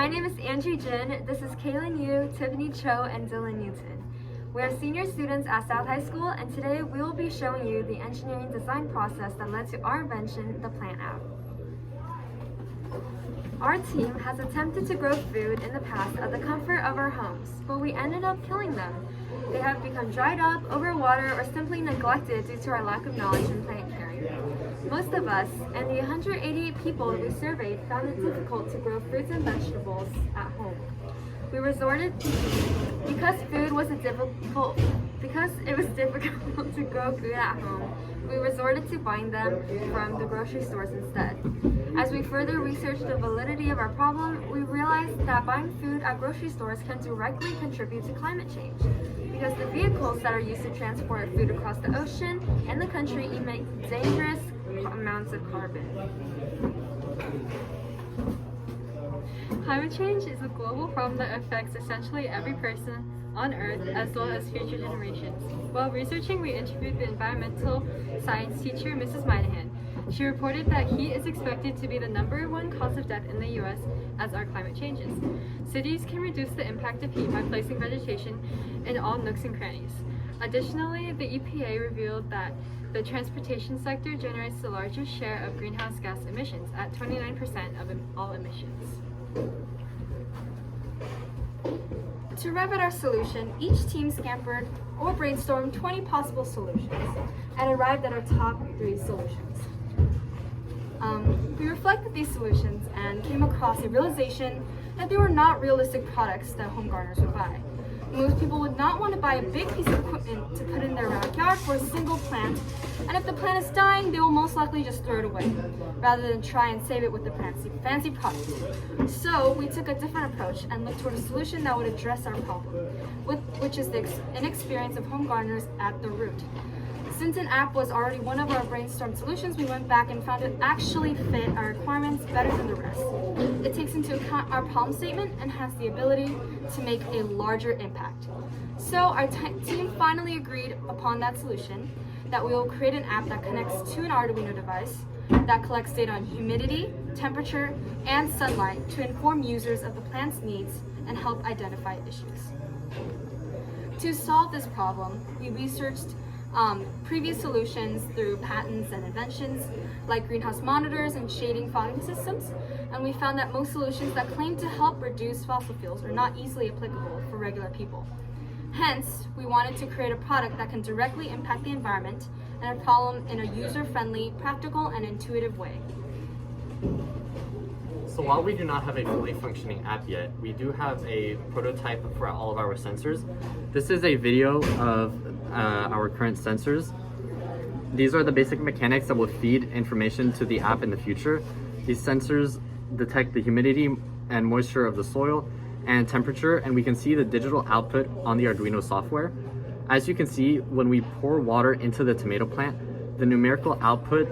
My name is Angie Jin. This is Kailyn Yu, Tiffany Cho, and Dylan Newton. We are senior students at South High School, and today we will be showing you the engineering design process that led to our invention, the plant app. Our team has attempted to grow food in the past at the comfort of our homes, but we ended up killing them. They have become dried up, overwatered, or simply neglected due to our lack of knowledge in plant caring. Most of us, and the 188 people we surveyed, found it difficult to grow fruits and vegetables at home. We resorted, because it was difficult to grow food at home, we resorted to buying them from the grocery stores instead. As we further researched the validity of our problem, we realized that buying food at grocery stores can directly contribute to climate change, because the vehicles that are used to transport food across the ocean and the country emit dangerous amounts of carbon. Climate change is a global problem that affects essentially every person on Earth as well as future generations. While researching, we interviewed the environmental science teacher, Mrs. Minahan. She reported that heat is expected to be the #1 cause of death in the U.S. as our climate changes. Cities can reduce the impact of heat by placing vegetation in all nooks and crannies. Additionally, the EPA revealed that the transportation sector generates the largest share of greenhouse gas emissions at 29% of all emissions. To arrive at our solution, each team scampered or brainstormed 20 possible solutions and arrived at our top 3 solutions. We reflected these solutions and came across a realization that they were not realistic products that home gardeners would buy. Most people would not want to buy a big piece of equipment to put in their backyard for a single plant, and if the plant is dying, they will most likely just throw it away, rather than try and save it with the fancy product. So we took a different approach and looked toward a solution that would address our problem, which is the inexperience of home gardeners at the root. Since an app was already one of our brainstormed solutions, we went back and found it actually fit our requirements better than the rest. It takes into account our problem statement and has the ability to make a larger impact. So our team finally agreed upon that solution, that we will create an app that connects to an Arduino device that collects data on humidity, temperature, and sunlight to inform users of the plant's needs and help identify issues. To solve this problem, we researched previous solutions through patents and inventions like greenhouse monitors and shading fogging systems, and we found that most solutions that claim to help reduce fossil fuels are not easily applicable for regular people. Hence, we wanted to create a product that can directly impact the environment and a problem in a user-friendly, practical, and intuitive way. So while we do not have a fully functioning app yet, we do have a prototype for all of our sensors. This is a video of our current sensors. These are the basic mechanics that will feed information to the app in the future. These sensors detect the humidity and moisture of the soil and temperature, and we can see the digital output on the Arduino software. As you can see, when we pour water into the tomato plant, the numerical output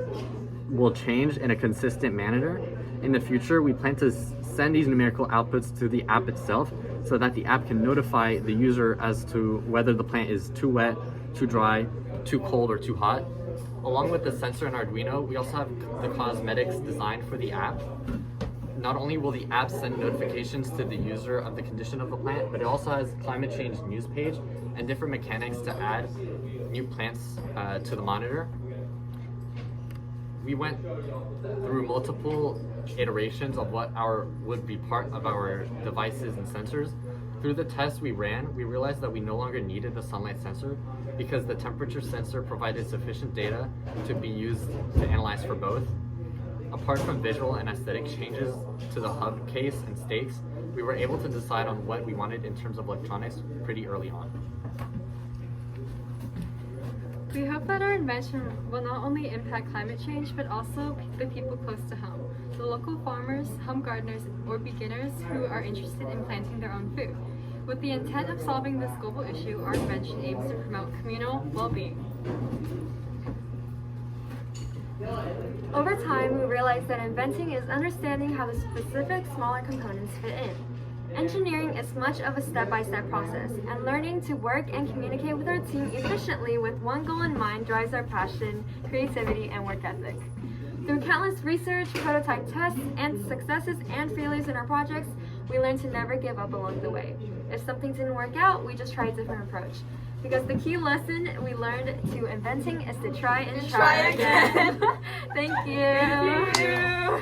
will change in a consistent manner. In the future, we plan to send these numerical outputs to the app itself so that the app can notify the user as to whether the plant is too wet, too dry, too cold, or too hot. Along with the sensor and Arduino, we also have the cosmetics designed for the app. Not only will the app send notifications to the user of the condition of the plant, but it also has climate change news page and different mechanics to add new plants to the monitor. We went through multiple iterations of what would be part of our devices and sensors. Through the tests we ran, we realized that we no longer needed the sunlight sensor because the temperature sensor provided sufficient data to be used to analyze for both. Apart from visual and aesthetic changes to the hub case and stakes, we were able to decide on what we wanted in terms of electronics pretty early on. We hope that our invention will not only impact climate change, but also the people close to home, the local farmers, home gardeners, or beginners who are interested in planting their own food. With the intent of solving this global issue, our invention aims to promote communal well-being. Over time, we realized that inventing is understanding how the specific smaller components fit in. Engineering is much of a step-by-step process, and learning to work and communicate with our team efficiently with one goal in mind drives our passion, creativity, and work ethic. Through countless research, prototype tests, and successes and failures in our projects, We learned to never give up along the way. If something didn't work out, we just tried a different approach. Because the key lesson we learned to inventing is to try and try again. Thank you.